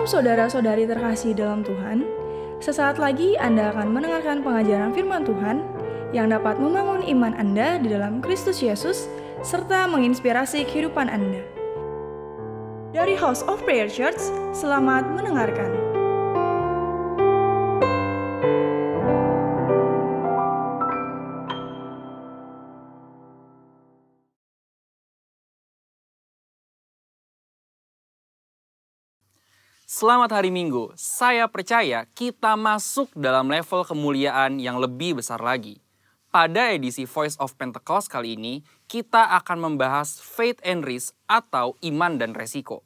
Shalom saudara-saudari terkasih dalam Tuhan. Sesaat lagi Anda akan mendengarkan pengajaran firman Tuhan yang dapat membangun iman Anda di dalam Kristus Yesus serta menginspirasi kehidupan Anda. Dari House of Prayer Church, selamat mendengarkan. Selamat hari Minggu, saya percaya kita masuk dalam level kemuliaan yang lebih besar lagi. Pada edisi Voice of Pentecost kali ini, kita akan membahas faith and risk atau iman dan resiko.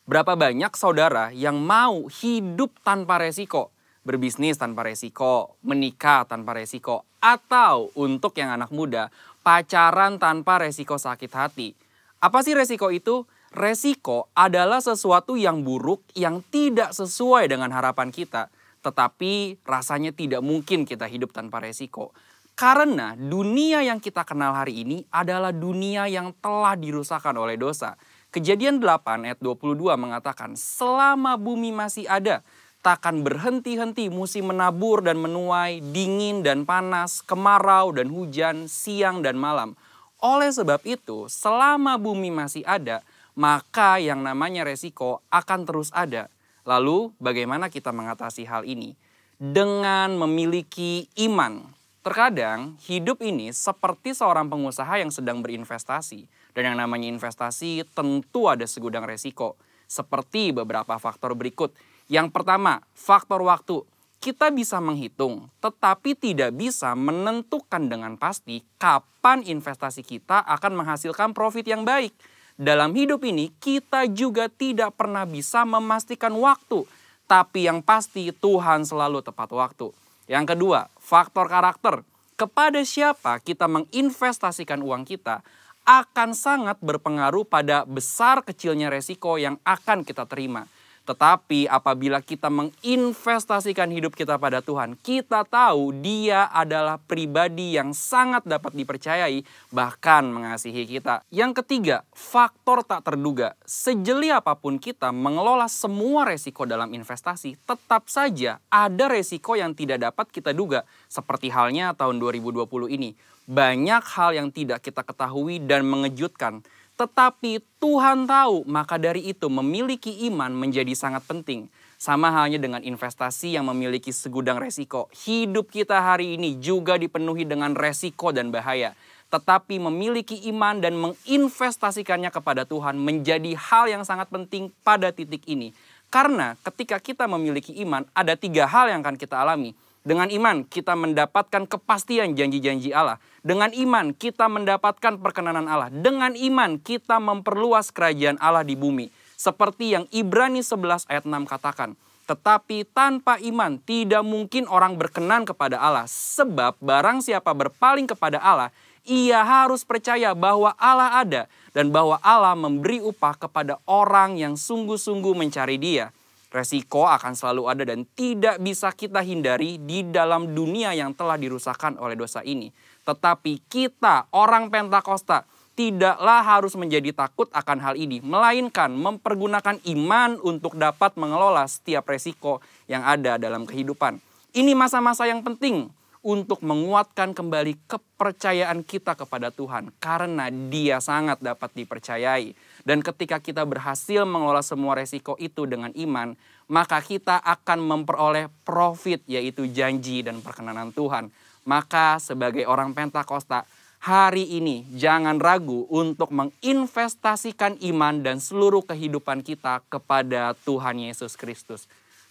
Berapa banyak saudara yang mau hidup tanpa resiko, berbisnis tanpa resiko, menikah tanpa resiko, atau untuk yang anak muda, pacaran tanpa resiko sakit hati. Apa sih resiko itu? Resiko adalah sesuatu yang buruk yang tidak sesuai dengan harapan kita. Tetapi rasanya tidak mungkin kita hidup tanpa resiko. Karena dunia yang kita kenal hari ini adalah dunia yang telah dirusakkan oleh dosa. Kejadian 8 ayat 22 mengatakan, selama bumi masih ada, takkan berhenti-henti musim menabur dan menuai, dingin dan panas, kemarau dan hujan, siang dan malam. Oleh sebab itu, selama bumi masih ada, maka yang namanya resiko akan terus ada. Lalu bagaimana kita mengatasi hal ini? Dengan memiliki iman. Terkadang hidup ini seperti seorang pengusaha yang sedang berinvestasi. Dan yang namanya investasi tentu ada segudang resiko. Seperti beberapa faktor berikut. Yang pertama, faktor waktu. Kita bisa menghitung, tetapi tidak bisa menentukan dengan pasti kapan investasi kita akan menghasilkan profit yang baik. Dalam hidup ini kita juga tidak pernah bisa memastikan waktu. Tapi yang pasti Tuhan selalu tepat waktu. Yang kedua, faktor karakter. Kepada siapa kita menginvestasikan uang kita akan sangat berpengaruh pada besar kecilnya resiko yang akan kita terima. Tetapi apabila kita menginvestasikan hidup kita pada Tuhan, kita tahu Dia adalah pribadi yang sangat dapat dipercayai, bahkan mengasihi kita. Yang ketiga, faktor tak terduga. Sejeli apapun kita mengelola semua resiko dalam investasi, tetap saja ada resiko yang tidak dapat kita duga. Seperti halnya tahun 2020 ini. Banyak hal yang tidak kita ketahui dan mengejutkan. Tetapi Tuhan tahu, maka dari itu memiliki iman menjadi sangat penting. Sama halnya dengan investasi yang memiliki segudang resiko. Hidup kita hari ini juga dipenuhi dengan resiko dan bahaya. Tetapi memiliki iman dan menginvestasikannya kepada Tuhan menjadi hal yang sangat penting pada titik ini. Karena ketika kita memiliki iman, ada 3 hal yang akan kita alami. Dengan iman kita mendapatkan kepastian janji-janji Allah. Dengan iman kita mendapatkan perkenanan Allah. Dengan iman kita memperluas kerajaan Allah di bumi. Seperti yang Ibrani 11 ayat 6 katakan. Tetapi tanpa iman tidak mungkin orang berkenan kepada Allah. Sebab barang siapa berpaling kepada Allah, ia harus percaya bahwa Allah ada. Dan bahwa Allah memberi upah kepada orang yang sungguh-sungguh mencari Dia. Resiko akan selalu ada dan tidak bisa kita hindari di dalam dunia yang telah dirusakkan oleh dosa ini. Tetapi kita, orang Pentakosta, tidaklah harus menjadi takut akan hal ini. Melainkan mempergunakan iman untuk dapat mengelola setiap resiko yang ada dalam kehidupan. Ini masa-masa yang penting untuk menguatkan kembali kepercayaan kita kepada Tuhan. Karena Dia sangat dapat dipercayai. Dan ketika kita berhasil mengelola semua resiko itu dengan iman, maka kita akan memperoleh profit, yaitu janji dan perkenanan Tuhan. Maka sebagai orang Pentakosta, hari ini jangan ragu untuk menginvestasikan iman dan seluruh kehidupan kita kepada Tuhan Yesus Kristus.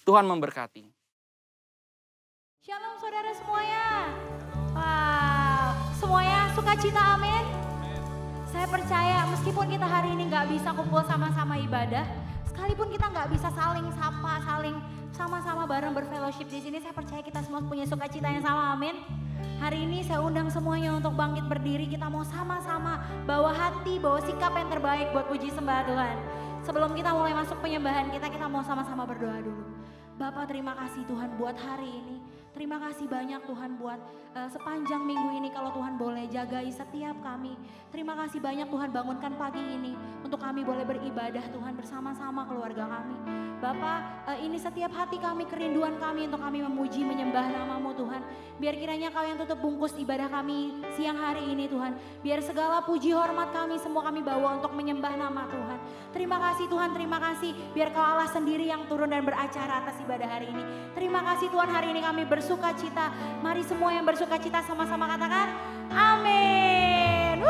Tuhan memberkati. Shalom saudara semuanya. Wow, semuanya sukacita, amin. Saya percaya meskipun kita hari ini gak bisa kumpul sama-sama ibadah, sekalipun kita gak bisa saling sapa, saling sama-sama bareng berfellowship di sini, saya percaya kita semua punya sukacita yang sama, amin. Hari ini saya undang semuanya untuk bangkit berdiri, kita mau sama-sama bawa hati, bawa sikap yang terbaik buat puji sembah Tuhan. Sebelum kita mulai masuk penyembahan kita mau sama-sama berdoa dulu. Bapak terima kasih Tuhan buat hari ini. Terima kasih banyak Tuhan buat sepanjang minggu ini kalau Tuhan boleh jagai setiap kami. Terima kasih banyak Tuhan bangunkan pagi ini untuk kami boleh beribadah Tuhan bersama-sama keluarga kami. Bapa, ini setiap hati kami, kerinduan kami untuk kami memuji, menyembah nama-Mu Tuhan. Biar kiranya Kau yang tutup bungkus ibadah kami siang hari ini Tuhan. Biar segala puji hormat kami semua kami bawa untuk menyembah nama Tuhan. Terima kasih Tuhan, terima kasih. Biar Kau Allah sendiri yang turun dan beracara atas ibadah hari ini. Terima kasih Tuhan, hari ini kami bersuka cita. Mari semua yang bersuka cita sama-sama katakan amin.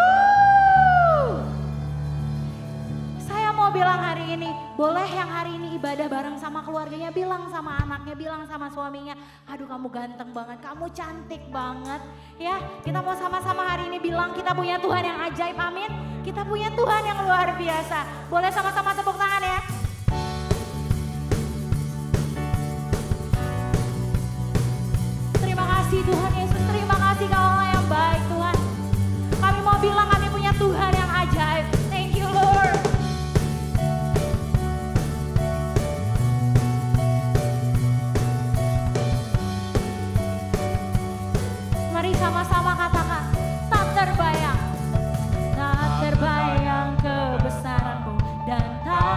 Saya mau bilang hari ini, boleh yang hari ini ibadah bareng sama keluarganya, bilang sama anaknya, bilang sama suaminya, aduh kamu ganteng banget, kamu cantik banget. Ya, kita mau sama-sama hari ini bilang kita punya Tuhan yang ajaib, amin. Kita punya Tuhan yang luar biasa. Boleh sama-sama tepuk tangan ya. Terima kasih Tuhan Yesus, terima kasih Kau Allah yang baik Tuhan. Kami mau bilang kami punya Tuhan yang ajaib. Thank you Lord. Mari sama-sama katakan, tak terbayang kebesaran-Mu dan tak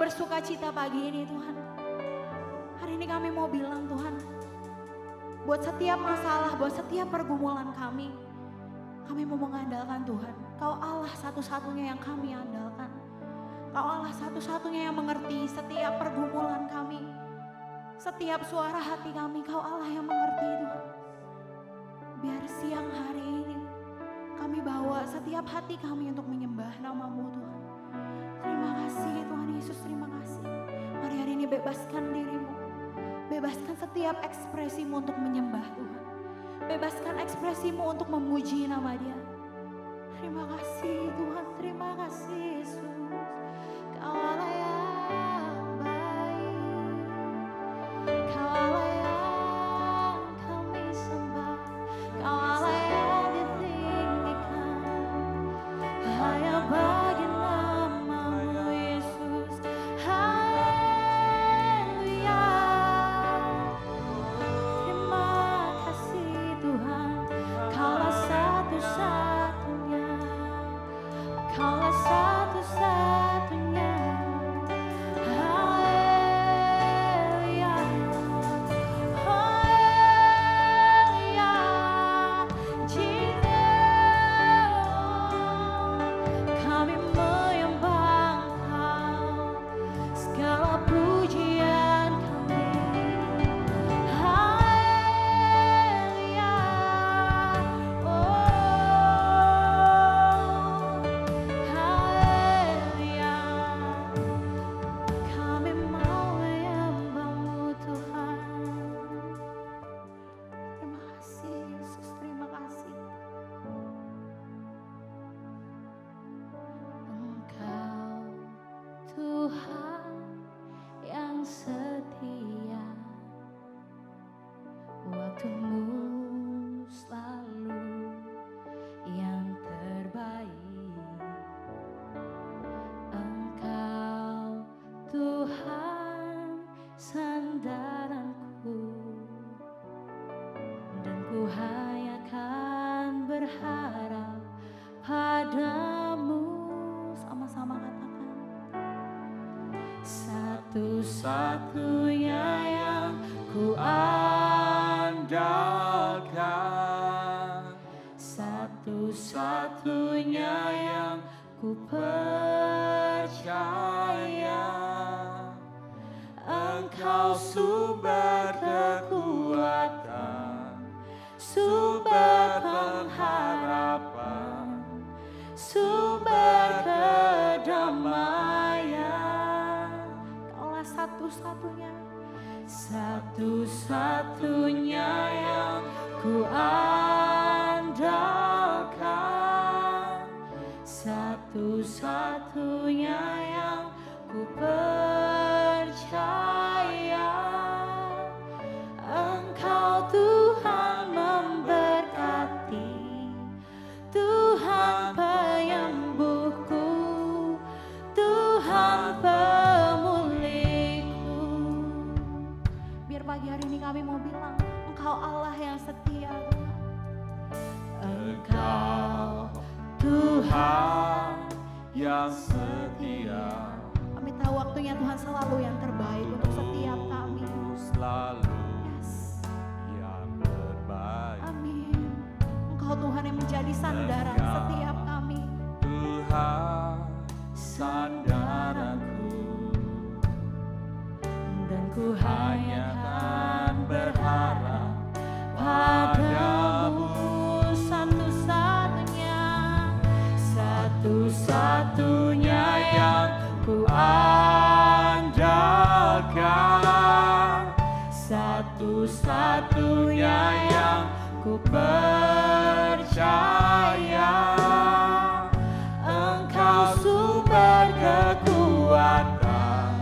bersuka cita pagi ini Tuhan. Hari ini kami mau bilang Tuhan, buat setiap masalah, buat setiap pergumulan kami mau mengandalkan Tuhan. Kau Allah satu-satunya yang kami andalkan. Kau Allah satu-satunya yang mengerti setiap pergumulan kami. Setiap suara hati kami, Kau Allah yang mengerti Tuhan. Biar siang hari ini kami bawa setiap hati kami untuk menyembah nama-Mu Tuhan. Terima kasih Tuhan Yesus, terima kasih. Mari hari ini bebaskan diri-Mu. Bebaskan setiap ekspresi-Mu untuk menyembah Tuhan. Bebaskan ekspresi-Mu untuk memuji nama Dia. Terima kasih Tuhan, terima kasih Yesus. Kau Allah yang baik, Kau Allah yang kami sembah, Kau Allah yang ditinggikan, hanya bagi nama-Mu Yesus. Haleluya. Terima kasih Tuhan, Kaulah satu-satunya, Kaulah satu-satunya. Haleluya, haleluya. Jika kami menyembah Engkau, segala pujian kami. Haleluya, oh haleluya. Kami mau menyembah-Mu Tuhan. Terima kasih Yesus, terima kasih. Engkau Tuhan yang setia, waktu-Mu selalu yang terbaik. Engkau Tuhan sandaranku, dan ku hanya akan berharap padamu. Sama-sama katakan. Satu-satunya yang ku andalkan, satu-satunya yang ku percaya. Engkau sumber kekuatan, sumber pengharapan, sumber kedamaian. Kaulah satu-satunya, satu-satunya yang ku andalkan, satu-satunya yang ku percaya. Engkau Tuhan memberkati, Tuhan penyembuhku, Tuhan pemulihku. Biar pagi hari ini kami mau bilang, Engkau Allah yang setia Tuhan. Engkau Tuhan yang setia, kami tahu waktunya Tuhan selalu yang terbaik untuk setiap kami. selalu yang terbaik. Amin. Engkau Tuhan yang menjadi sandaran Engkau setiap kami. Tuhan sandaranku, Dan ku hanya akan berharap padamu, satu-satunya, satu-satunya yang ku andalkan, satu-satunya yang ku percaya. Engkau sumber kekuatan,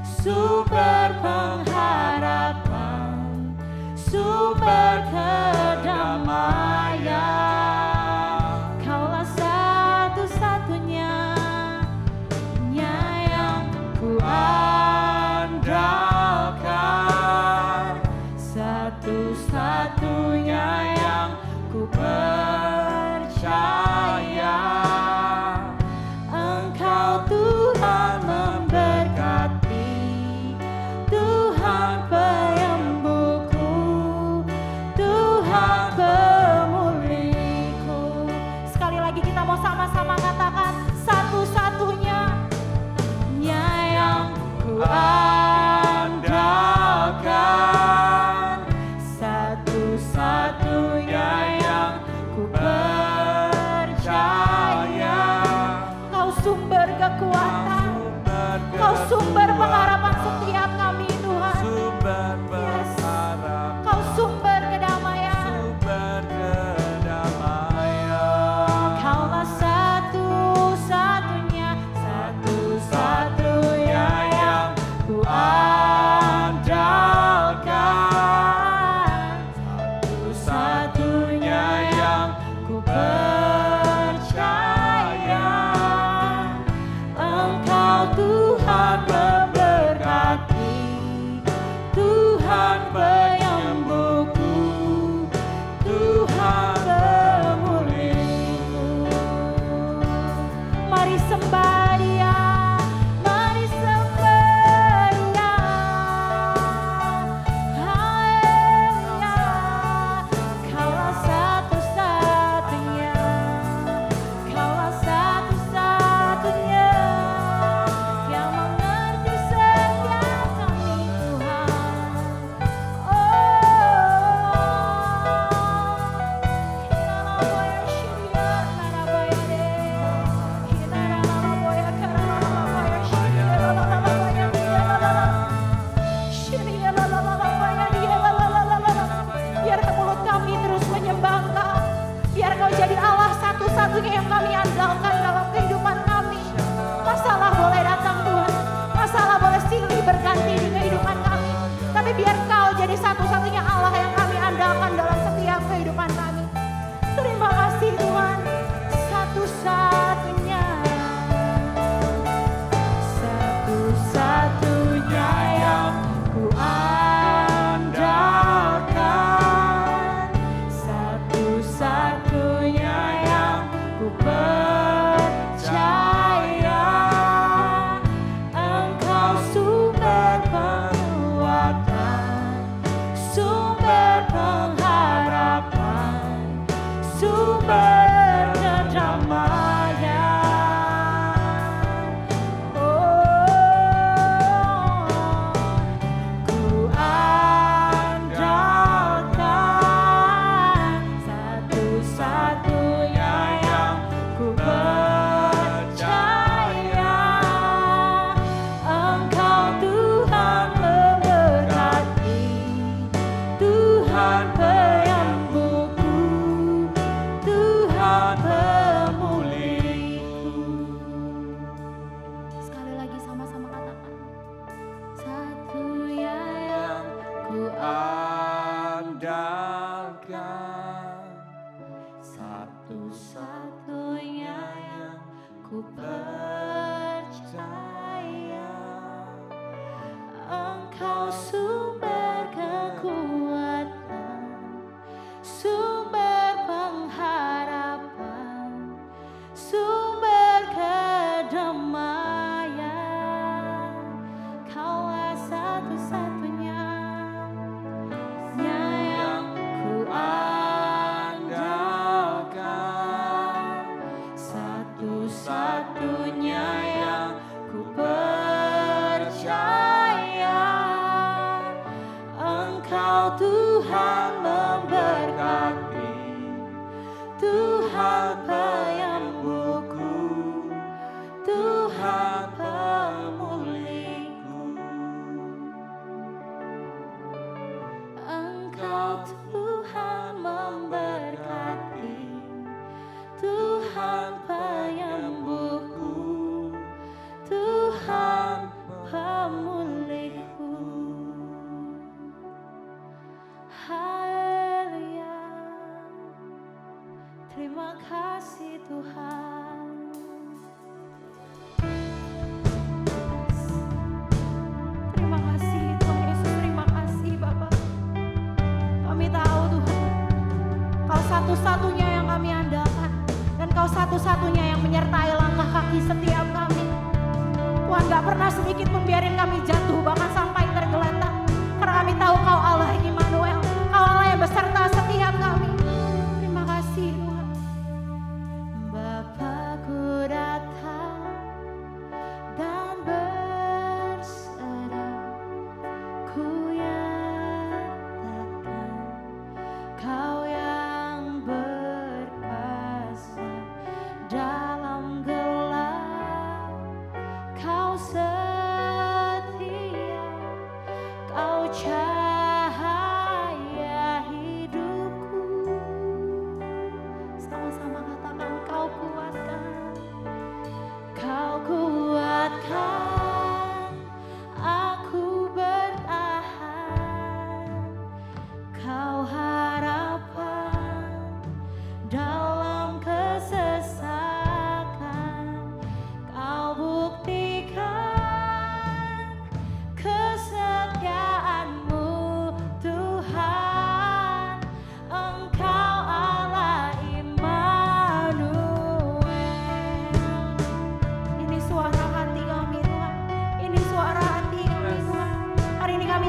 sumber pengharapan, sumber kedamaian. Kaulah satu-satunya yang ku andalkan, satu-satunya yang ku percaya. Engkau Tuhan memberkati, sumber pengharapan setiap kami Tuhan. Sumber Yes. pengharapan, Kau sumber kedamaian. sumber kedamaian. Kaulah satu-satunya yang ku andalkan, Satu-satunya yang ku percaya. Engkau Tuhan memberkati, Tuhan penyembuhku, Tuhan pemulihku. Mari sembah Dia, mari sembah Dia. Haleluya. Kaulah satu-satunya, Kaulah satu-satunya yang mengerti setiap kami Tuhan. Biar mulut kami terus menyembah Engkau. Biar Kau jadi Allah satu-satunya yang kami andalkan dalam kehidupan kami. Masalah boleh datang Tuhan, masalah boleh silih berganti di kehidupan kami. Tapi biar Kau jadi satu-satunya Allah yang kami andalkan dalam setiap kehidupan kami. Terima kasih Tuhan, satu-satunya yang ku andalkan, satu-satunya yang ku percaya. Engkau sumber penguatan, sumber pengharapan, sumber kedamaian. Ku andalkan, satu-satunya yang ku percaya. Engkau Tuhan memberkati, Tuhan penyembuhku, Tuhan pemulihku. Sekali lagi sama-sama katakan, satu yang ku andalkan, satu-satunya yang ku percaya. Engkau sumber kekuatan, sumber pengharapan, sumber kedamaian. Kaulah satu-satunya yang ku andalkan, satu-satunya yang ku percaya. Engkau Tuhan memberkati, Tuhan penyembuhku, Tuhan pemulihku. Engkau Tuhan memberkati, Tuhan penyembuhku, Tuhan pemulihku. Haleluya. Terima kasih Tuhan. Terima kasih Tuhan Yesus, terima kasih Bapa. Kami tahu Tuhan, Kau satu-satunya yang kami andalkan, dan Kau satu-satunya yang menyertai langkah kaki setiap kami. Tuhan gak pernah sedikit pun biarin kami jatuh, bahkan sampai tergeletak. Karena kami tahu Kau Allah Immanuel, Kau Allah yang beserta setiap kami. Terima kasih Tuhan. Bapa-Ku datang dan berserah, ku nyatakan Kau yang berkuasa dalam gelap. Kau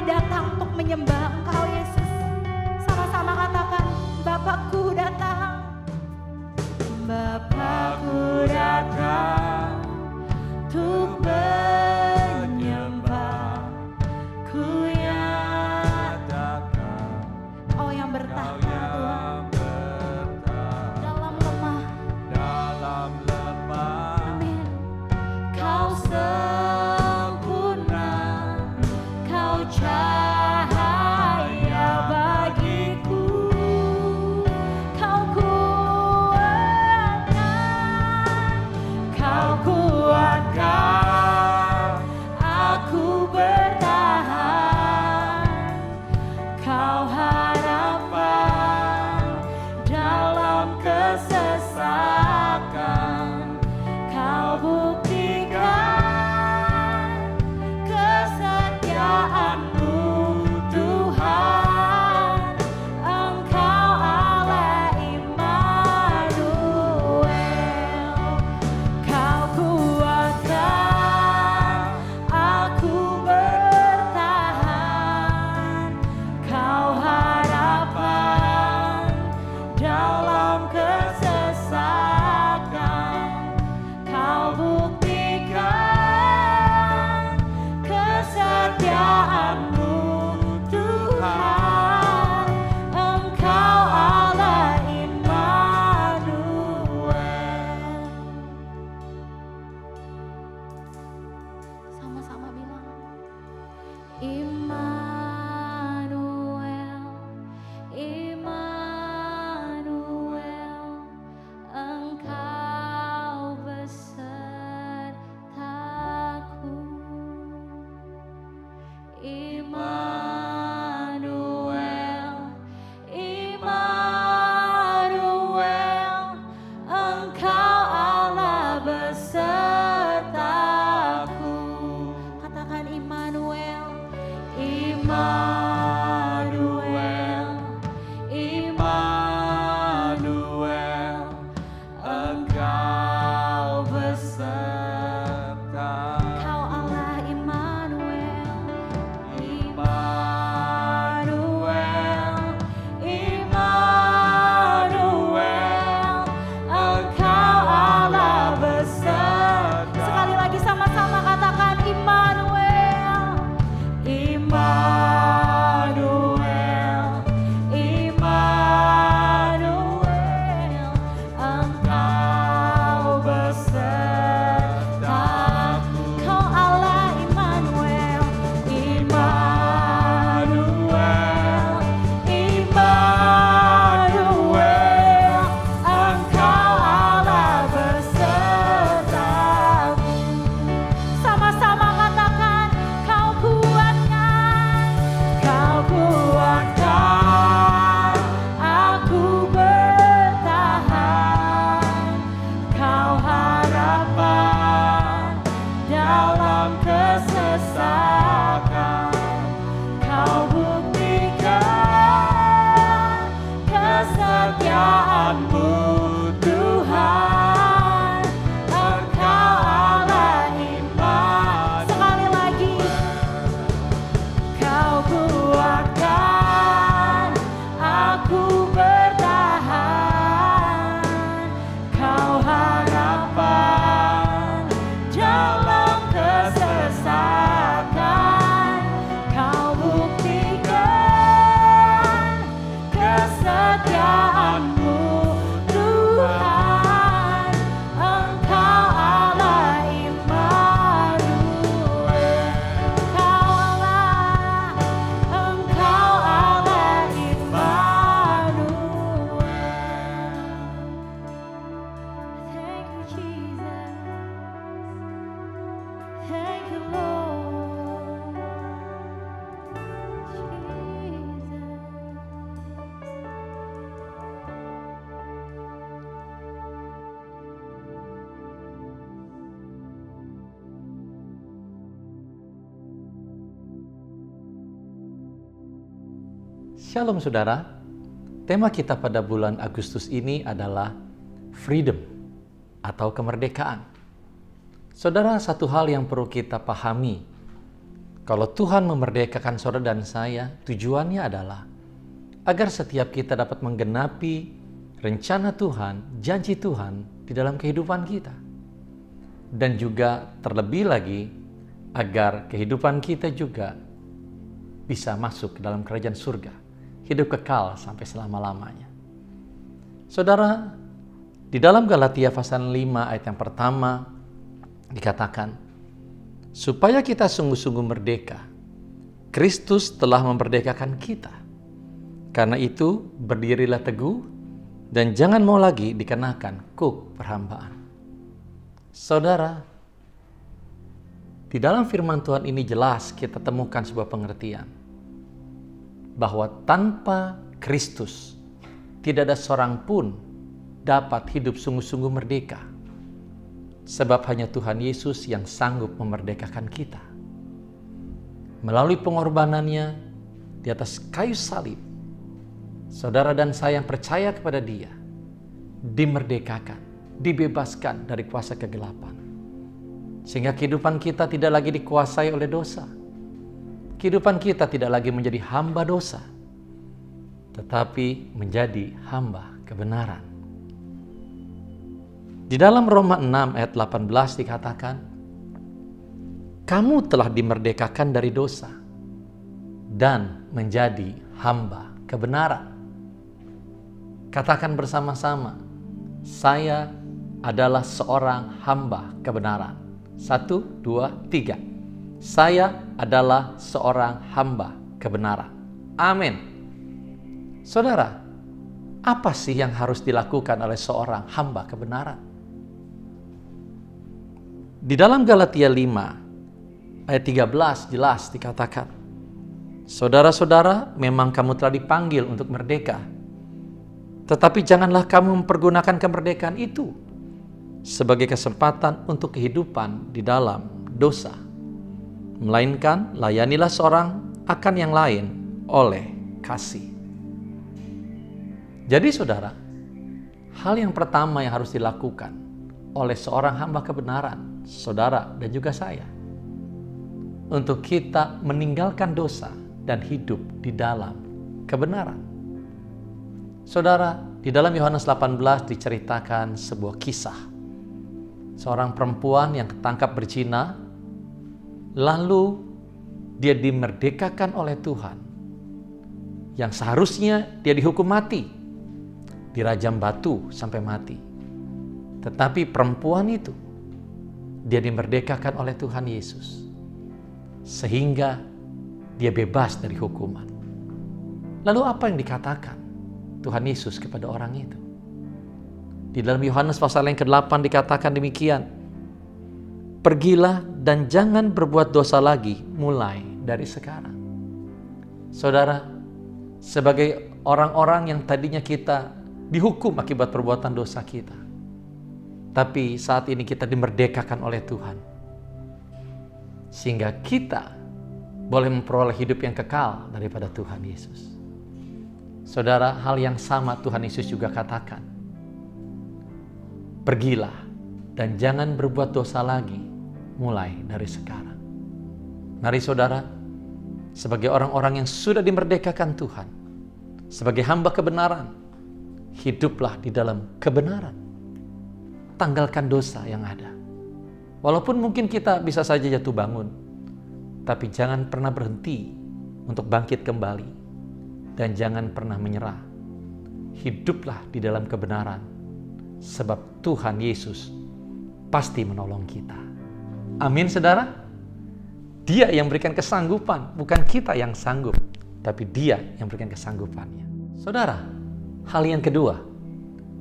datang untuk menyembah Engkau Yesus. Sama-sama katakan, Bapakku datang. Bapakku datang untuk menyembah. Ku nyatakan, oh yang bertahta Tuhan, dalam lemah, amin. Kau sempurna, Kau cahaya bagiku, Kau kuatkan aku bertahan. Kau harapan dalam kesesakan, Kau buktikan kesetiaan-Mu Tuhan. Engkau Allah Immanuel. Kau kuatkan aku bertahan. Kau harapan dalam kesesakan, Kau buktikan kesetiaan-Mu Tuhan. Engkau Allah Immanuel. Sama-sama bilang, Immanuel, Immanuel, Engkau besertaku. Immanuel, Immanuel, Engkau Allah besertaku. Katakan Immanuel, Immanuel, Immanuel, Engkau beserta. Kau Allah Immanuel, Immanuel, Immanuel, Engkau Allah beserta. Sekali lagi sama-sama katakan Immanuel, Immanuel, Immanuel, Engkau besertaku. Kau Allah Immanuel, Immanuel, Immanuel, Engkau Allah besertaku. Sama-sama katakan, Kau kuatkan aku bertahan. Kau harapan dalam kesesakan, Kau buktikan kesetiaan-Mu Tuhan. Engkau Allah Immanuel. Sekali lagi, Kau kuatkan aku bertahan. Kau harapan dalam kesesakan, Kau buktikan kesetiaan-Mu Tuhan. Engkau Allah Immanuel. Engkau Allah Immanuel. Thank you Jesus. Thank you Lord. Shalom saudara, tema kita pada bulan Agustus ini adalah freedom atau kemerdekaan. Saudara, satu hal yang perlu kita pahami Kalau Tuhan memerdekakan saudara dan saya, tujuannya adalah agar setiap kita dapat menggenapi rencana Tuhan, janji Tuhan di dalam kehidupan kita. Dan juga terlebih lagi, agar kehidupan kita juga bisa masuk ke dalam kerajaan surga, hidup kekal sampai selama-lamanya. Saudara, di dalam Galatia pasal 5 ayat yang pertama dikatakan, supaya kita sungguh-sungguh merdeka, Kristus telah memerdekakan kita. Karena itu, berdirilah teguh dan jangan mau lagi dikenakan kuk perhambaan. Saudara, di dalam firman Tuhan ini jelas kita temukan sebuah pengertian bahwa tanpa Kristus tidak ada seorang pun dapat hidup sungguh-sungguh merdeka. Sebab hanya Tuhan Yesus yang sanggup memerdekakan kita. Melalui pengorbanannya di atas kayu salib, saudara dan saya yang percaya kepada Dia dimerdekakan, dibebaskan dari kuasa kegelapan. Sehingga kehidupan kita tidak lagi dikuasai oleh dosa. Kehidupan kita tidak lagi menjadi hamba dosa, tetapi menjadi hamba kebenaran. Di dalam Roma 6 ayat 18 dikatakan, kamu telah dimerdekakan dari dosa dan menjadi hamba kebenaran. Katakan bersama-sama, saya adalah seorang hamba kebenaran. 1, 2, 3. Saya adalah seorang hamba kebenaran. Amin. Saudara, apa sih yang harus dilakukan oleh seorang hamba kebenaran? Di dalam Galatia 5 ayat 13 jelas dikatakan, saudara-saudara, memang kamu telah dipanggil untuk merdeka. Tetapi janganlah kamu mempergunakan kemerdekaan itu sebagai kesempatan untuk kehidupan di dalam dosa. Melainkan layanilah seorang akan yang lain oleh kasih. Jadi saudara, hal yang pertama yang harus dilakukan oleh seorang hamba kebenaran, saudara dan juga saya, untuk kita meninggalkan dosa dan hidup di dalam kebenaran. Saudara, di dalam Yohanes 18 diceritakan sebuah kisah. Seorang perempuan yang ketangkap berzina, lalu dia dimerdekakan oleh Tuhan. Yang seharusnya dia dihukum mati, dirajam batu sampai mati. Tetapi perempuan itu, dia dimerdekakan oleh Tuhan Yesus, sehingga dia bebas dari hukuman. Lalu apa yang dikatakan Tuhan Yesus kepada orang itu? Di dalam Yohanes pasal yang ke-8 dikatakan demikian, pergilah dan jangan berbuat dosa lagi mulai dari sekarang. Saudara, sebagai orang-orang yang tadinya kita dihukum akibat perbuatan dosa kita, tapi saat ini kita dimerdekakan oleh Tuhan, sehingga kita boleh memperoleh hidup yang kekal daripada Tuhan Yesus. Saudara, hal yang sama Tuhan Yesus juga katakan, pergilah dan jangan berbuat dosa lagi mulai dari sekarang. Mari saudara, sebagai orang-orang yang sudah dimerdekakan Tuhan, sebagai hamba kebenaran, hiduplah di dalam kebenaran. Tanggalkan dosa yang ada. Walaupun mungkin kita bisa saja jatuh bangun, tapi jangan pernah berhenti untuk bangkit kembali. Dan jangan pernah menyerah. Hiduplah di dalam kebenaran, sebab Tuhan Yesus pasti menolong kita. Amin saudara. Dia yang berikan kesanggupan, bukan kita yang sanggup, tapi Dia yang berikan kesanggupannya. Saudara, hal yang kedua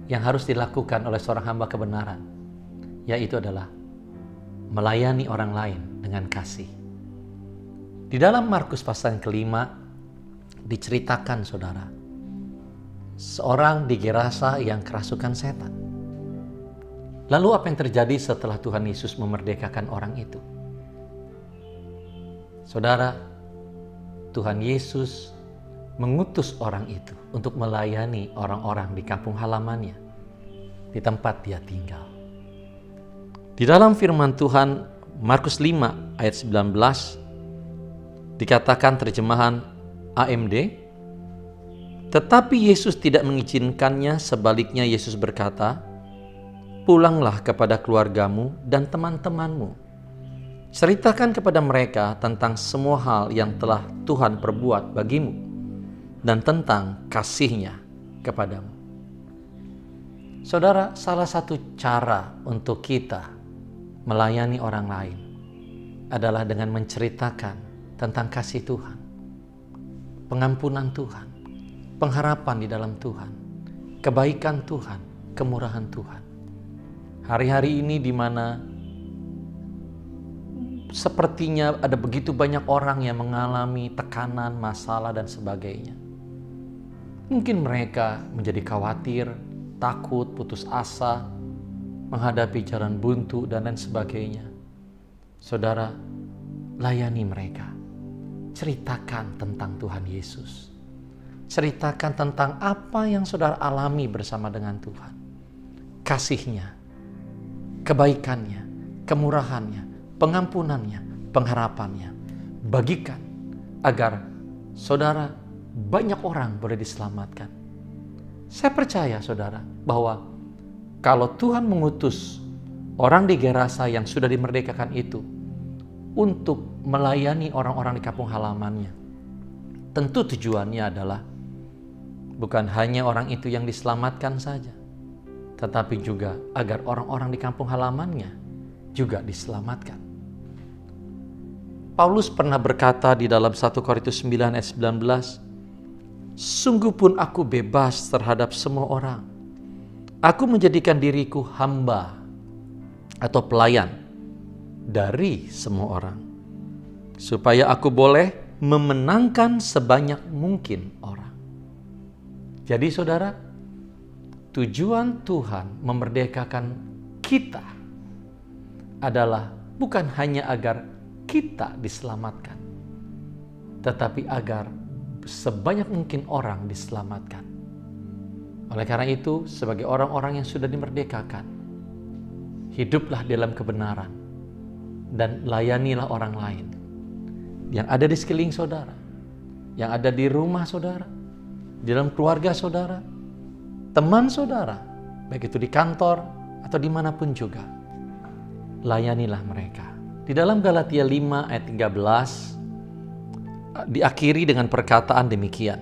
yang harus dilakukan oleh seorang hamba kebenaran, yaitu adalah melayani orang lain dengan kasih. Di dalam Markus pasal yang ke-5 diceritakan saudara, seorang di Gerasa yang kerasukan setan. Lalu apa yang terjadi setelah Tuhan Yesus memerdekakan orang itu? Saudara, Tuhan Yesus mengutus orang itu untuk melayani orang-orang di kampung halamannya, di tempat dia tinggal. Di dalam firman Tuhan Markus 5 ayat 19 Dikatakan terjemahan AMD, tetapi Yesus tidak mengizinkannya, sebaliknya Yesus berkata, "Pulanglah kepada keluargamu dan teman-temanmu. Ceritakan kepada mereka tentang semua hal yang telah Tuhan perbuat bagimu dan tentang kasih-Nya kepadamu." Saudara, salah satu cara untuk kita melayani orang lain adalah dengan menceritakan tentang kasih Tuhan, pengampunan Tuhan, pengharapan di dalam Tuhan, kebaikan Tuhan, kemurahan Tuhan. Hari-hari ini di mana sepertinya ada begitu banyak orang yang mengalami tekanan, masalah, dan sebagainya. Mungkin mereka menjadi khawatir, takut, putus asa, menghadapi jalan buntu, dan lain sebagainya. Saudara, layani mereka. Ceritakan tentang Tuhan Yesus. Ceritakan tentang apa yang saudara alami bersama dengan Tuhan. Kasih-Nya, kebaikannya, kemurahannya, pengampunannya, pengharapannya. Bagikan agar saudara, banyak orang boleh diselamatkan. Saya percaya saudara bahwa kalau Tuhan mengutus orang di Gerasa yang sudah dimerdekakan itu untuk melayani orang-orang di kampung halamannya, tentu tujuannya adalah bukan hanya orang itu yang diselamatkan saja, tetapi juga agar orang-orang di kampung halamannya juga diselamatkan. Paulus pernah berkata di dalam 1 Korintus 9 ayat 19, "Sungguh pun aku bebas terhadap semua orang. Aku menjadikan diriku hamba atau pelayan dari semua orang, supaya aku boleh memenangkan sebanyak mungkin orang." Jadi saudara, tujuan Tuhan memerdekakan kita adalah bukan hanya agar kita diselamatkan, tetapi agar sebanyak mungkin orang diselamatkan. Oleh karena itu, sebagai orang-orang yang sudah dimerdekakan, hiduplah dalam kebenaran dan layanilah orang lain yang ada di sekeliling saudara, yang ada di rumah saudara, di dalam keluarga saudara, teman saudara, baik itu di kantor atau dimanapun juga. Layanilah mereka. Di dalam Galatia 5 ayat 13 diakhiri dengan perkataan demikian,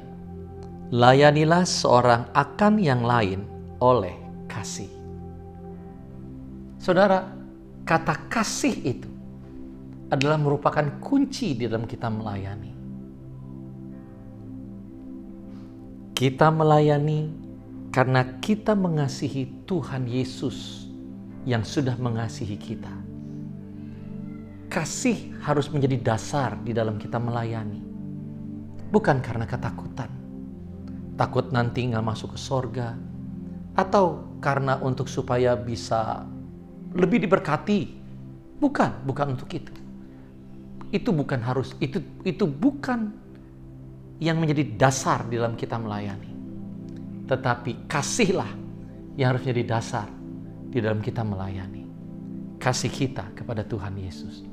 "Layanilah seorang akan yang lain oleh kasih." Saudara, kata kasih itu adalah merupakan kunci di dalam kita melayani. Kita melayani karena kita mengasihi Tuhan Yesus yang sudah mengasihi kita. Kasih harus menjadi dasar di dalam kita melayani. Bukan karena ketakutan. Takut nanti nggak masuk ke sorga. Atau karena untuk supaya bisa lebih diberkati. Bukan untuk itu. Itu bukan harus, itu bukan yang menjadi dasar di dalam kita melayani. Tetapi kasihlah yang harus menjadi dasar di dalam kita melayani. Kasih kita kepada Tuhan Yesus.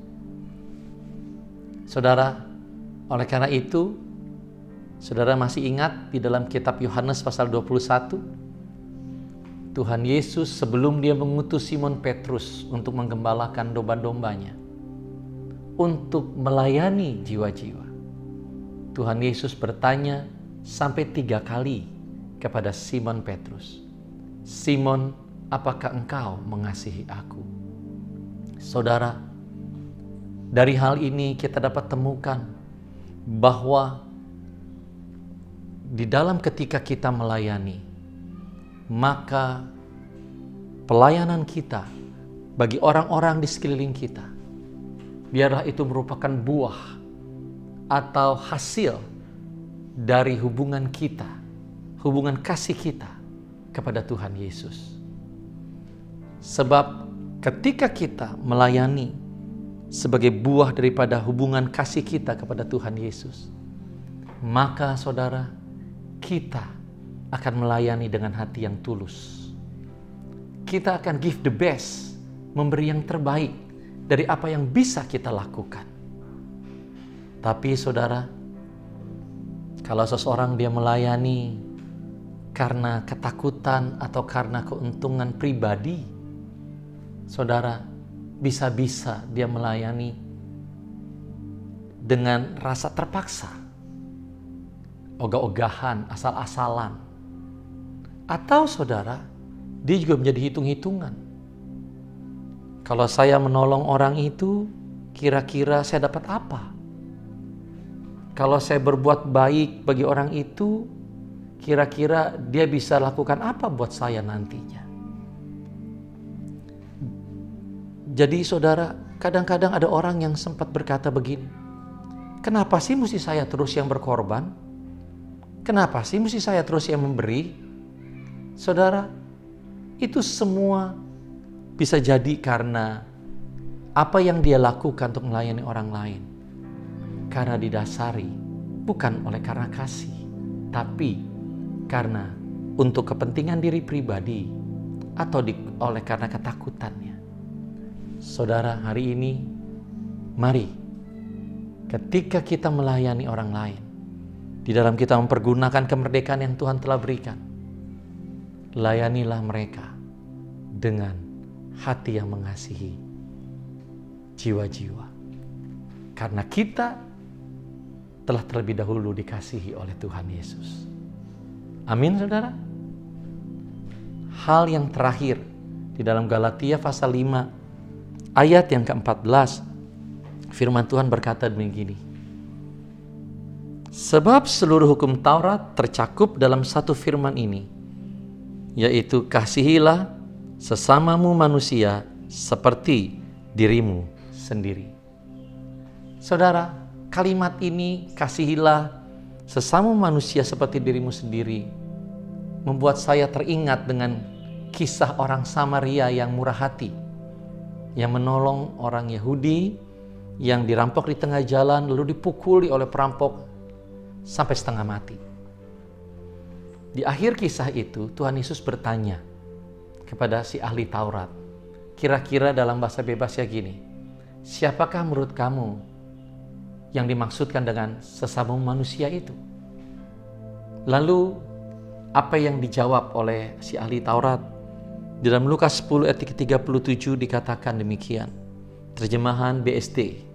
Saudara, oleh karena itu, saudara masih ingat di dalam kitab Yohanes pasal 21, Tuhan Yesus sebelum dia mengutus Simon Petrus untuk menggembalakan domba-dombanya, untuk melayani jiwa-jiwa, Tuhan Yesus bertanya sampai 3 kali kepada Simon Petrus, "Simon, apakah engkau mengasihi aku?" Saudara, dari hal ini kita dapat temukan bahwa di dalam ketika kita melayani, maka pelayanan kita bagi orang-orang di sekeliling kita, biarlah itu merupakan buah atau hasil dari hubungan kita, hubungan kasih kita kepada Tuhan Yesus. Sebab ketika kita melayani sebagai buah daripada hubungan kasih kita kepada Tuhan Yesus, maka saudara, kita akan melayani dengan hati yang tulus. Kita akan give the best, memberi yang terbaik dari apa yang bisa kita lakukan. Tapi saudara, kalau seseorang dia melayani karena ketakutan atau karena keuntungan pribadi, saudara, bisa-bisa dia melayani dengan rasa terpaksa, ogah-ogahan, asal-asalan. Atau saudara, dia juga menjadi hitung-hitungan. Kalau saya menolong orang itu, kira-kira saya dapat apa? Kalau saya berbuat baik bagi orang itu, kira-kira dia bisa lakukan apa buat saya nantinya? Jadi saudara, kadang-kadang ada orang yang sempat berkata begini, kenapa sih mesti saya terus yang berkorban? Kenapa sih mesti saya terus yang memberi? Saudara, itu semua bisa jadi karena apa yang dia lakukan untuk melayani orang lain. Karena didasari bukan oleh karena kasih, tapi karena untuk kepentingan diri pribadi atau oleh karena ketakutannya. Saudara, hari ini mari ketika kita melayani orang lain, di dalam kita mempergunakan kemerdekaan yang Tuhan telah berikan, layanilah mereka dengan hati yang mengasihi jiwa-jiwa. Karena kita telah terlebih dahulu dikasihi oleh Tuhan Yesus. Amin, saudara. Hal yang terakhir di dalam Galatia pasal 5 ayat yang ke-14, firman Tuhan berkata begini. Sebab seluruh hukum Taurat tercakup dalam satu firman ini, yaitu kasihilah sesamamu manusia seperti dirimu sendiri. Saudara, kalimat ini, kasihilah sesama manusia seperti dirimu sendiri, membuat saya teringat dengan kisah orang Samaria yang murah hati, yang menolong orang Yahudi yang dirampok di tengah jalan lalu dipukuli oleh perampok sampai setengah mati. Di akhir kisah itu Tuhan Yesus bertanya kepada si ahli Taurat, kira-kira dalam bahasa bebasnya gini, siapakah menurut kamu yang dimaksudkan dengan sesama manusia itu? Lalu apa yang dijawab oleh si ahli Taurat? Di dalam Lukas 10 ayat 37 dikatakan demikian. Terjemahan BSD.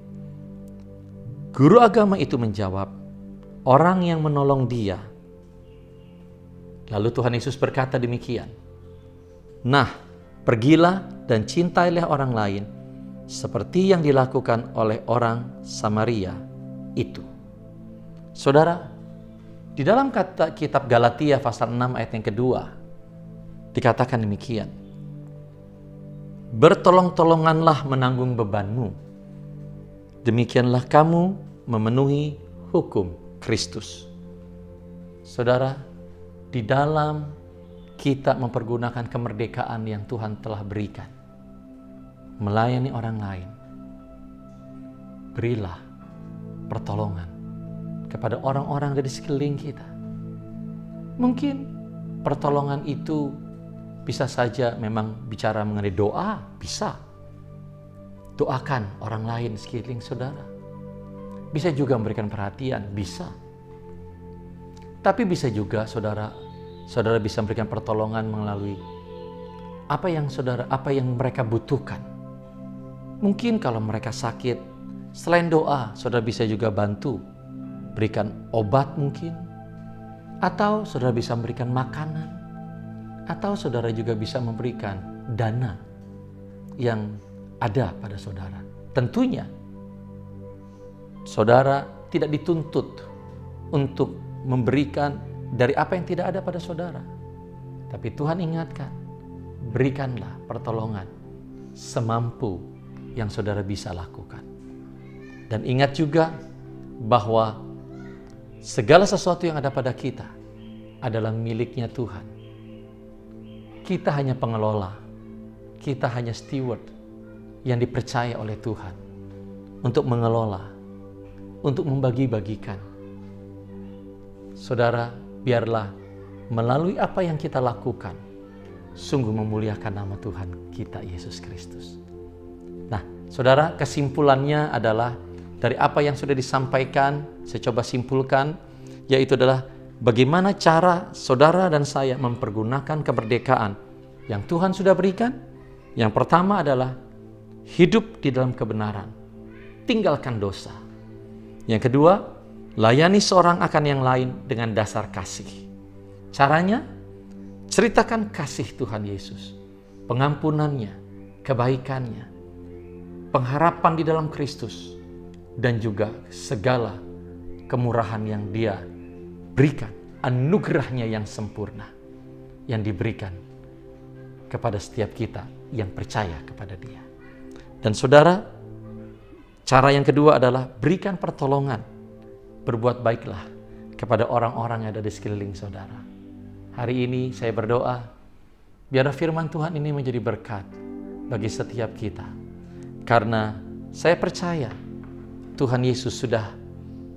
Guru agama itu menjawab, orang yang menolong dia. Lalu Tuhan Yesus berkata demikian. Nah, pergilah dan cintailah orang lain seperti yang dilakukan oleh orang Samaria itu. Saudara, di dalam kitab Galatia pasal 6 ayat yang kedua dikatakan demikian. Bertolong-tolonganlah menanggung bebanmu. Demikianlah kamu memenuhi hukum Kristus. Saudara, di dalam kita mempergunakan kemerdekaan yang Tuhan telah berikan, melayani orang lain, berilah pertolongan kepada orang-orang dari sekeliling kita. Mungkin pertolongan itu bisa saja memang bicara mengenai doa, bisa. Doakan orang lain sekeliling saudara. Bisa juga memberikan perhatian, bisa. Tapi bisa juga saudara bisa memberikan pertolongan melalui apa yang mereka butuhkan. Mungkin kalau mereka sakit, selain doa, saudara bisa juga bantu, berikan obat mungkin, atau saudara bisa memberikan makanan, atau saudara juga bisa memberikan dana yang ada pada saudara. Tentunya, saudara tidak dituntut untuk memberikan dari apa yang tidak ada pada saudara. Tapi Tuhan ingatkan, berikanlah pertolongan semampu yang saudara bisa lakukan. Dan ingat juga bahwa segala sesuatu yang ada pada kita adalah miliknya Tuhan. Kita hanya pengelola, kita hanya steward yang dipercaya oleh Tuhan untuk mengelola, untuk membagi-bagikan. Saudara, biarlah melalui apa yang kita lakukan, sungguh memuliakan nama Tuhan kita Yesus Kristus. Nah, saudara, kesimpulannya adalah dari apa yang sudah disampaikan, saya coba simpulkan, yaitu adalah bagaimana cara saudara dan saya mempergunakan kemerdekaan yang Tuhan sudah berikan. Yang pertama adalah hidup di dalam kebenaran, tinggalkan dosa. Yang kedua, layani seorang akan yang lain dengan dasar kasih. Caranya, ceritakan kasih Tuhan Yesus, pengampunannya, kebaikannya, pengharapan di dalam Kristus, dan juga segala kemurahan yang Dia berikan, anugerahnya yang sempurna yang diberikan kepada setiap kita yang percaya kepada Dia. Dan saudara, cara yang kedua adalah berikan pertolongan, berbuat baiklah kepada orang-orang yang ada di sekeliling saudara. Hari ini saya berdoa, biarlah firman Tuhan ini menjadi berkat bagi setiap kita. Karena saya percaya Tuhan Yesus sudah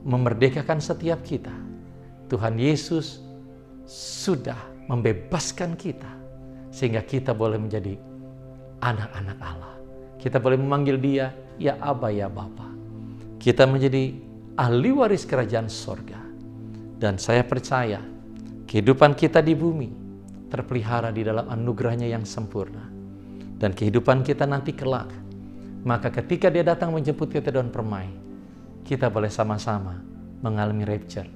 memerdekakan setiap kita. Tuhan Yesus sudah membebaskan kita sehingga kita boleh menjadi anak-anak Allah. Kita boleh memanggil Dia, ya Aba, ya Bapa. Kita menjadi ahli waris kerajaan sorga. Dan saya percaya kehidupan kita di bumi terpelihara di dalam anugerahnya yang sempurna. Dan kehidupan kita nanti kelak, maka ketika Dia datang menjemput kita daun permai, kita boleh sama-sama mengalami rapture,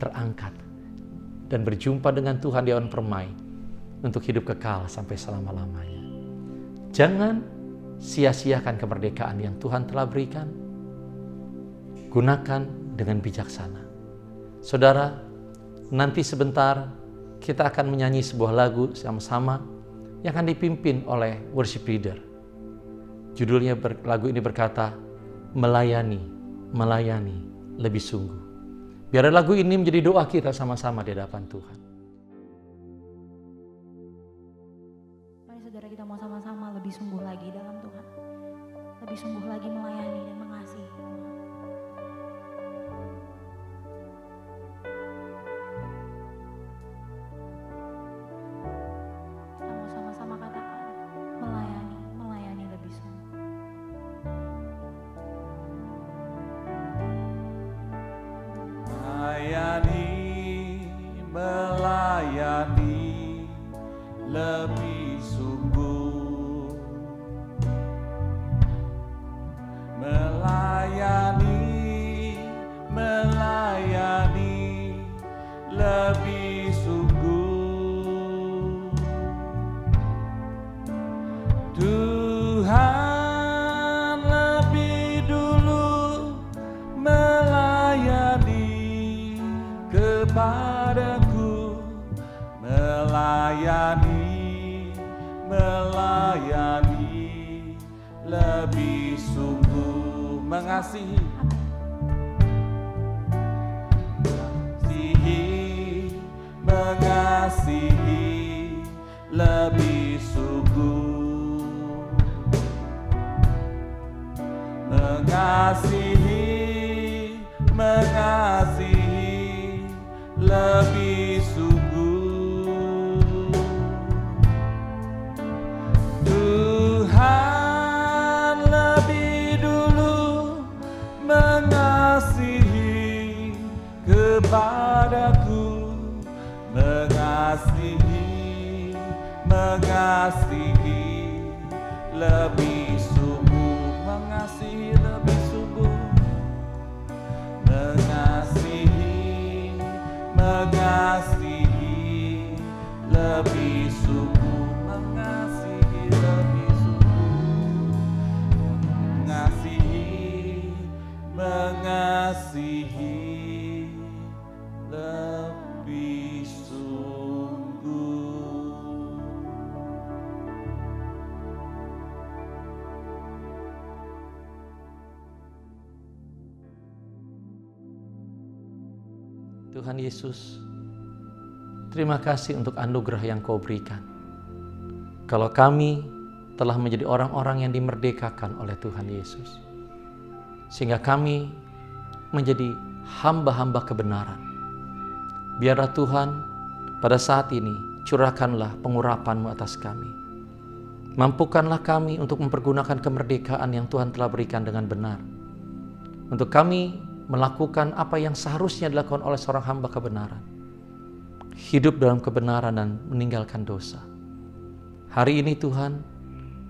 terangkat, dan berjumpa dengan Tuhan di awan permai untuk hidup kekal sampai selama-lamanya. Jangan sia-siakan kemerdekaan yang Tuhan telah berikan. Gunakan dengan bijaksana. Saudara, nanti sebentar kita akan menyanyi sebuah lagu sama-sama yang akan dipimpin oleh worship leader. Judulnya lagu ini berkata, melayani lebih sungguh. Biar lagu ini menjadi doa kita sama-sama di hadapan Tuhan. Mari saudara, kita mau sama-sama lebih sungguh lagi dalam Tuhan. Lebih sungguh lagi melayani dan mengasihi Tuhan. Kita mau sama-sama katakan, melayani lebih sungguh. Melayani lebih sungguh, melayani lebih sungguh. Tuhan lebih dulu melayani kepadaku, melayani lebih sungguh, mengasihi lebih sungguh, mengasihi lebih sungguh. Tuhan lebih dulu mengasihi kepadaku, mengasihi lebih sungguh, mengasihi lebih sungguh, mengasihi lebih sungguh, mengasihi lebih sungguh, mengasihi lebih sungguh. Tuhan Yesus, terima kasih untuk anugerah yang Kau berikan. Kalau kami telah menjadi orang-orang yang dimerdekakan oleh Tuhan Yesus, sehingga kami menjadi hamba-hamba kebenaran. Biarlah Tuhan pada saat ini curahkanlah pengurapan-Mu atas kami. Mampukanlah kami untuk mempergunakan kemerdekaan yang Tuhan telah berikan dengan benar, untuk kami melakukan apa yang seharusnya dilakukan oleh seorang hamba kebenaran. Hidup dalam kebenaran dan meninggalkan dosa. Hari ini Tuhan,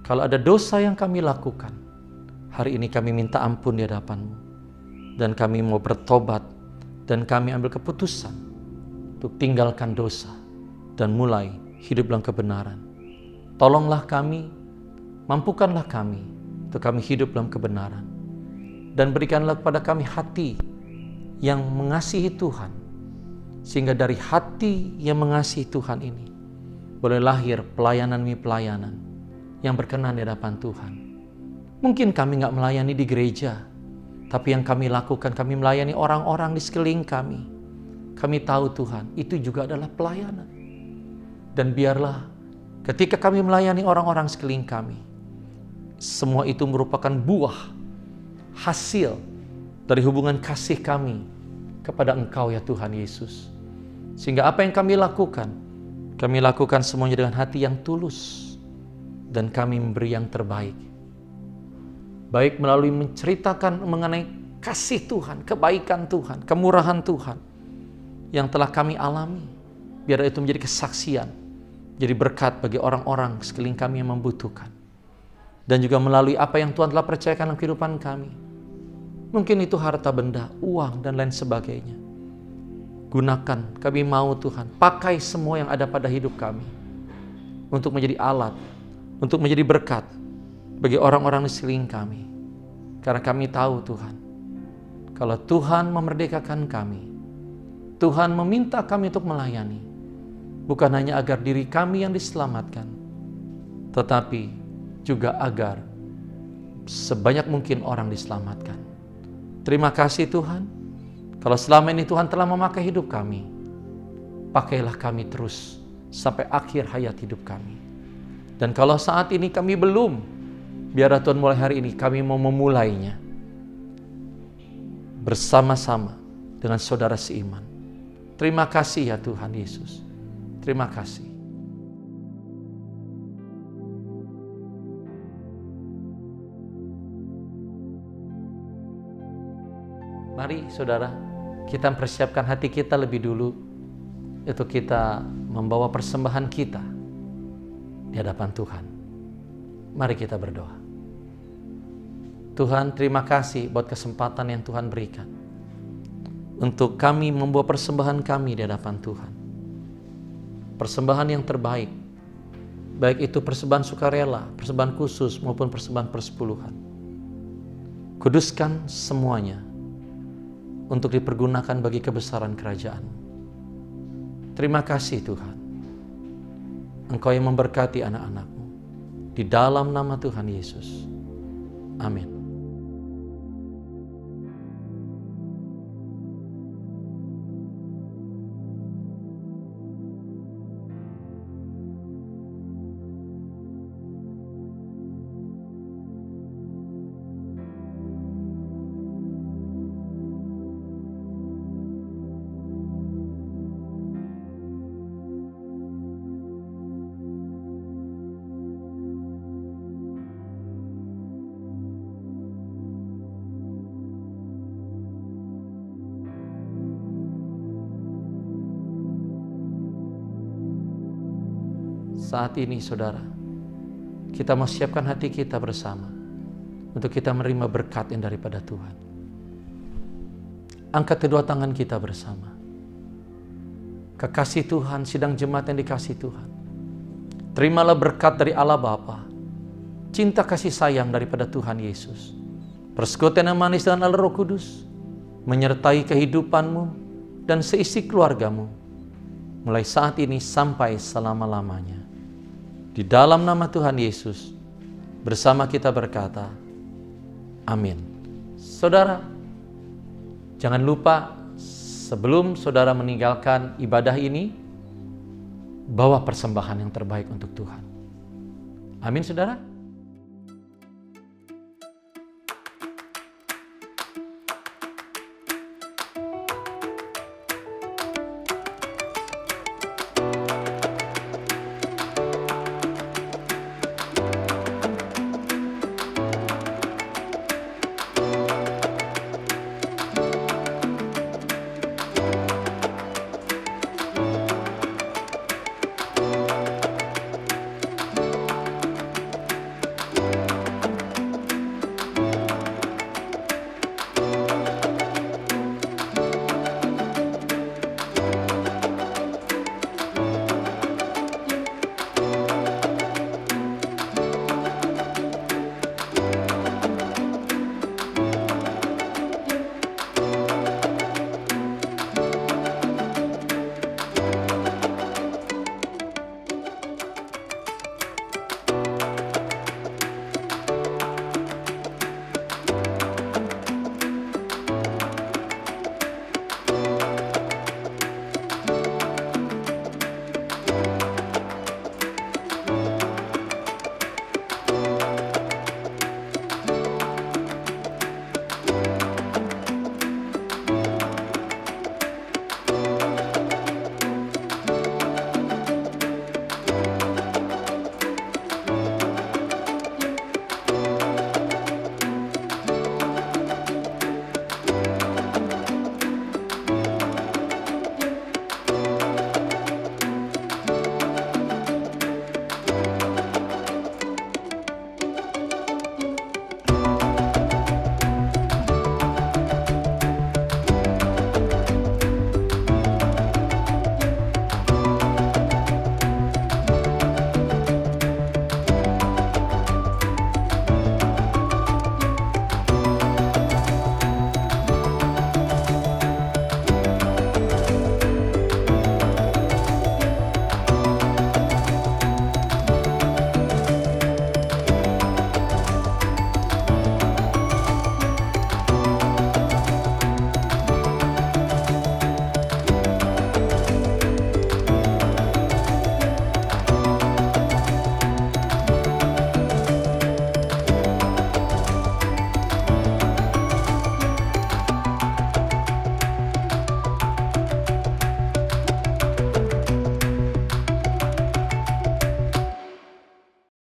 kalau ada dosa yang kami lakukan, hari ini kami minta ampun di hadapan-Mu. Dan kami mau bertobat dan kami ambil keputusan untuk tinggalkan dosa dan mulai hidup dalam kebenaran. Tolonglah kami, mampukanlah kami untuk kami hidup dalam kebenaran. Dan berikanlah kepada kami hati yang mengasihi Tuhan. Sehingga dari hati yang mengasihi Tuhan ini boleh lahir pelayanan yang berkenan di hadapan Tuhan. Mungkin kami nggak melayani di gereja, tapi yang kami lakukan, kami melayani orang-orang di sekeliling kami. Kami tahu Tuhan, itu juga adalah pelayanan. Dan biarlah ketika kami melayani orang-orang sekeliling kami, semua itu merupakan buah hasil dari hubungan kasih kami kepada Engkau ya Tuhan Yesus. Sehingga apa yang kami lakukan semuanya dengan hati yang tulus. Dan kami memberi yang terbaik. Baik melalui menceritakan mengenai kasih Tuhan, kebaikan Tuhan, kemurahan Tuhan yang telah kami alami. Biar itu menjadi kesaksian, jadi berkat bagi orang-orang sekeliling kami yang membutuhkan. Dan juga melalui apa yang Tuhan telah percayakan dalam kehidupan kami. Mungkin itu harta benda, uang, dan lain sebagainya. Gunakan, kami mau Tuhan, pakai semua yang ada pada hidup kami untuk menjadi alat, untuk menjadi berkat bagi orang-orang di sekeliling kami. Karena kami tahu Tuhan, kalau Tuhan memerdekakan kami, Tuhan meminta kami untuk melayani, bukan hanya agar diri kami yang diselamatkan, tetapi juga agar sebanyak mungkin orang diselamatkan. Terima kasih Tuhan. Kalau selama ini Tuhan telah memakai hidup kami, pakailah kami terus sampai akhir hayat hidup kami. Dan kalau saat ini kami belum, biarlah Tuhan mulai hari ini kami mau memulainya bersama-sama dengan saudara seiman. Terima kasih ya Tuhan Yesus. Terima kasih. Mari saudara, kita mempersiapkan hati kita lebih dulu untuk kita membawa persembahan kita di hadapan Tuhan. Mari kita berdoa. Tuhan, terima kasih buat kesempatan yang Tuhan berikan untuk kami membawa persembahan kami di hadapan Tuhan. Persembahan yang terbaik, baik itu persembahan sukarela, persembahan khusus maupun persembahan persepuluhan. Kuduskan semuanya untuk dipergunakan bagi kebesaran kerajaan. Terima kasih Tuhan. Engkau yang memberkati anak-anak-Mu. Di dalam nama Tuhan Yesus. Amin. Saat ini saudara, kita mau siapkan hati kita bersama untuk kita menerima berkat yang daripada Tuhan. Angkat kedua tangan kita bersama. Kekasih Tuhan, sidang jemaat yang dikasih Tuhan, terimalah berkat dari Allah Bapa, cinta kasih sayang daripada Tuhan Yesus, persekutuan yang manis dengan Allah Roh Kudus, menyertai kehidupanmu dan seisi keluargamu, mulai saat ini sampai selama-lamanya. Di dalam nama Tuhan Yesus, bersama kita berkata, amin. Saudara, jangan lupa sebelum saudara meninggalkan ibadah ini, bawa persembahan yang terbaik untuk Tuhan. Amin saudara.